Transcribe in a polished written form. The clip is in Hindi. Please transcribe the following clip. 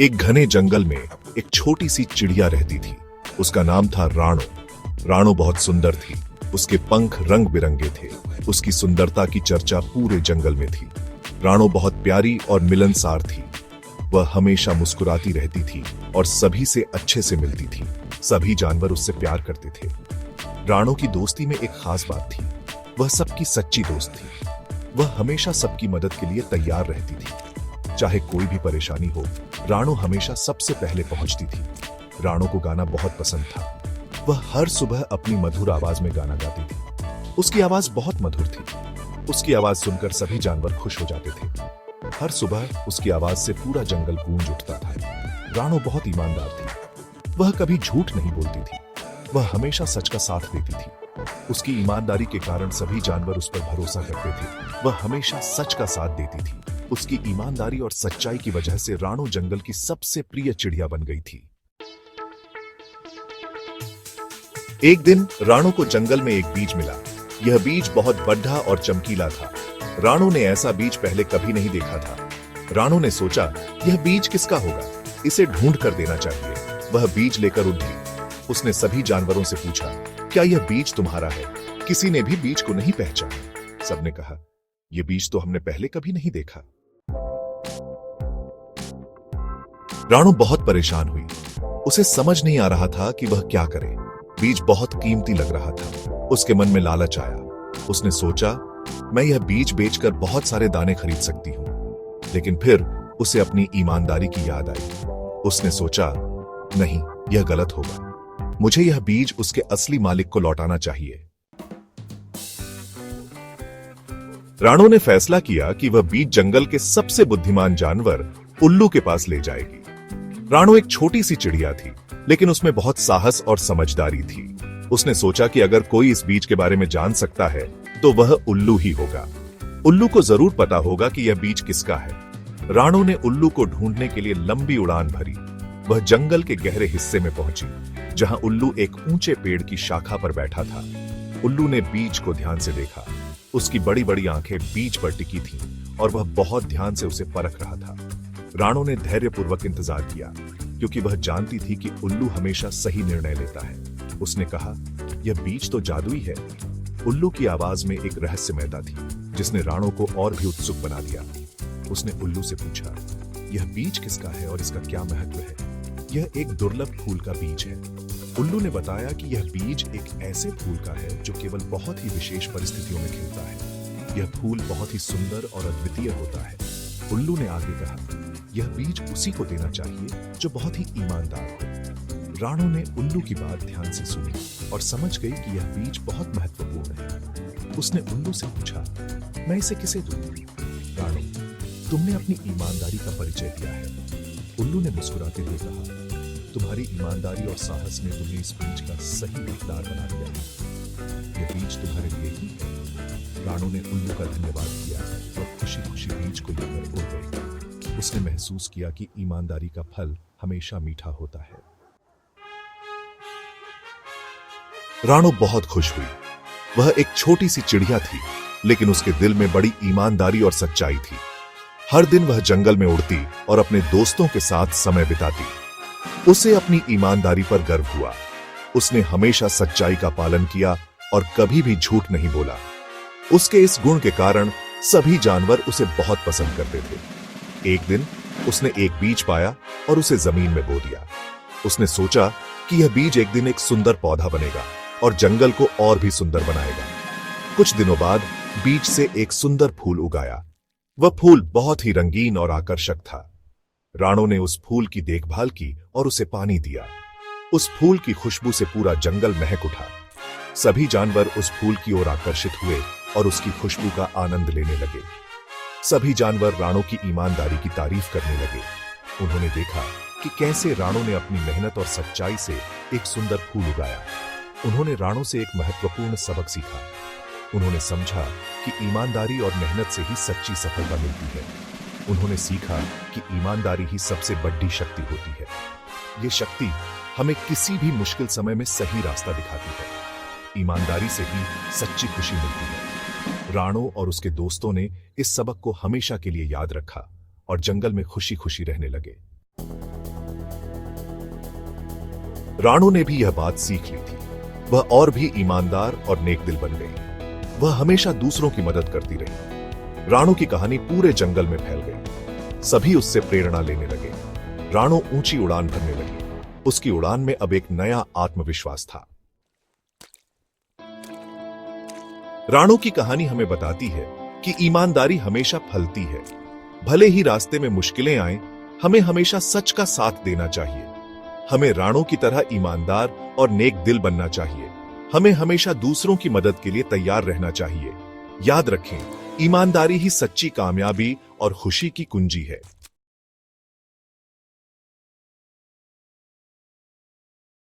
एक घने जंगल में एक छोटी सी चिड़िया रहती थी। उसका नाम था राणो। राणो बहुत सुंदर थी। उसके पंख रंग बिरंगे थे। उसकी सुंदरता की चर्चा पूरे जंगल में थी। राणो बहुत प्यारी और मिलनसार थी। वह हमेशा मुस्कुराती रहती थी और सभी से अच्छे से मिलती थी। सभी जानवर उससे प्यार करते थे। राणो की दोस्ती में एक खास बात थी। वह सबकी सच्ची दोस्त थी। वह हमेशा सबकी मदद के लिए तैयार रहती थी। चाहे कोई भी परेशानी हो, राणो हमेशा सबसे पहले पहुंचती थी। राणो को गाना बहुत पसंद था। वह हर सुबह अपनी मधुर आवाज में गाना गाती थी। उसकी आवाज बहुत मधुर थी। उसकी आवाज सुनकर सभी जानवर खुश हो जाते थे। हर सुबह उसकी आवाज से पूरा जंगल गूंज उठता था। राणो बहुत ईमानदार थी। वह कभी झूठ नहीं बोलती थी। वह हमेशा सच का साथ देती थी। उसकी ईमानदारी के कारण सभी जानवर उस पर भरोसा करते थे। वह हमेशा सच का साथ देती थी। उसकी ईमानदारी और सच्चाई की वजह से राणो जंगल की सबसे प्रिय चिड़िया बन गई थी। एक दिन राणो को जंगल में एक बीज मिला। यह बीज बहुत बड़ा और चमकीला था। राणो ने ऐसा बीज पहले कभी नहीं देखा था। राणो ने सोचा, यह बीज किसका होगा? इसे ढूंढ कर देना चाहिए। वह बीज लेकर उठी। उसने सभी जानवरों से पूछा, क्या यह बीज तुम्हारा है? किसी ने भी बीज को नहीं पहचाना। सबने कहा, यह बीज तो हमने पहले कभी नहीं देखा। राणो बहुत परेशान हुई। उसे समझ नहीं आ रहा था कि वह क्या करे। बीज बहुत कीमती लग रहा था। उसके मन में लालच आया। उसने सोचा, मैं यह बीज बेचकर बहुत सारे दाने खरीद सकती हूं। लेकिन फिर उसे अपनी ईमानदारी की याद आई। उसने सोचा, नहीं, यह गलत होगा। मुझे यह बीज उसके असली मालिक को लौटाना चाहिए। राणो ने फैसला किया कि वह बीज जंगल के सबसे बुद्धिमान जानवर उल्लू के पास ले जाएगी। राणो एक छोटी सी चिड़िया थी, लेकिन उसमें बहुत साहस और समझदारी थी। उसने सोचा कि अगर कोई इस बीज के बारे में जान सकता है तो वह उल्लू ही होगा। उल्लू को जरूर पता होगा कि यह बीज किसका है। राणो ने उल्लू को ढूंढने के लिए लंबी उड़ान भरी। वह जंगल के गहरे हिस्से में पहुंची, जहां उल्लू एक ऊंचे पेड़ की शाखा पर बैठा था। उल्लू ने बीज को ध्यान से देखा। उसकी बड़ी बड़ी आंखें बीज पर टिकी थीं और वह बहुत ध्यान से उसे परख रहा था। राणो ने धैर्यपूर्वक इंतजार किया, क्योंकि वह जानती थी कि उल्लू हमेशा सही निर्णय लेता है। उसने कहा, यह बीज तो जादुई है। उल्लू की आवाज में एक रहस्यमयता थी, जिसने राणो को और भी उत्सुक बना दिया। उसने उल्लू से पूछा, यह बीज किसका है और इसका क्या महत्व है? यह एक दुर्लभ फूल का बीज है। उल्लू ने बताया कि यह बीज एक ऐसे फूल का है जो केवल बहुत ही विशेष परिस्थितियों में खिलता है। यह फूल बहुत ही सुंदर और अद्वितीय होता है। उल्लू ने आगे कहा, यह बीज उसी को देना चाहिए जो बहुत ही ईमानदार हो। राणो ने उल्लू की बात ध्यान से सुनी और समझ गई कि यह बीज बहुत महत्वपूर्ण है। उसने उल्लू से पूछा, मैं इसे किसे दूं? राणो, तुमने अपनी ईमानदारी का परिचय दिया है। उल्लू ने मुस्कुराते हुए कहा, तुम्हारी ईमानदारी और साहस ने तुम्हें इस बीज का सही हकदार बना दिया है। यह बीज तुम्हारे लिए ही है। राणो ने उल्लू का धन्यवाद किया और खुशी खुशी बीज को लेकर उड़ गई। उसने महसूस किया कि ईमानदारी का फल हमेशा मीठा होता है। राणो बहुत खुश हुई। वह एक छोटी सी चिड़िया थी, लेकिन उसके दिल में बड़ी ईमानदारी और सच्चाई थी। हर दिन वह जंगल में उड़ती और अपने दोस्तों के साथ समय बिताती। उसे अपनी ईमानदारी पर गर्व हुआ। उसने हमेशा सच्चाई का पालन किया और कभी भी झूठ नहीं बोला। उसके इस गुण के कारण सभी जानवर उसे बहुत पसंद करते थे। एक दिन उसने एक बीज पाया और उसे जमीन में बो दिया। उसने सोचा कि यह बीज एक दिन एक सुंदर पौधा बनेगा और जंगल को और भी सुंदर बनाएगा। कुछ दिनों बाद बीज से एक सुंदर फूल उगाया। वह फूल बहुत ही रंगीन और आकर्षक था। राणो ने उस फूल की देखभाल की और उसे पानी दिया। उस फूल की खुशबू से पूरा जंगल महक उठा। सभी जानवर उस फूल की ओर आकर्षित हुए और उसकी खुशबू का आनंद लेने लगे। सभी जानवर राणो की ईमानदारी की तारीफ करने लगे। उन्होंने देखा कि कैसे राणो ने अपनी मेहनत और सच्चाई से एक सुंदर फूल उगाया। उन्होंने राणो से एक महत्वपूर्ण सबक सीखा। उन्होंने समझा कि ईमानदारी और मेहनत से ही सच्ची सफलता मिलती है। उन्होंने सीखा कि ईमानदारी ही सबसे बड़ी शक्ति होती है। ये शक्ति हमें किसी भी मुश्किल समय में सही रास्ता दिखाती है। ईमानदारी से ही सच्ची खुशी मिलती है। राणो और उसके दोस्तों ने इस सबक को हमेशा के लिए याद रखा और जंगल में खुशी खुशी रहने लगे। राणो ने भी यह बात सीख ली थी। वह और भी ईमानदार और नेक दिल बन गई। वह हमेशा दूसरों की मदद करती रही। राणो की कहानी पूरे जंगल में फैल गई। सभी उससे प्रेरणा लेने लगे। राणो ऊंची उड़ान भरने लगी। उसकी उड़ान में अब एक नया आत्मविश्वास था। राणो की कहानी हमें बताती है कि ईमानदारी हमेशा फलती है। भले ही रास्ते में मुश्किलें आएं, हमें हमेशा सच का साथ देना चाहिए। हमें राणो की तरह ईमानदार और नेक दिल बनना चाहिए। हमें हमेशा दूसरों की मदद के लिए तैयार रहना चाहिए। याद रखें, ईमानदारी ही सच्ची कामयाबी और खुशी की कुंजी है।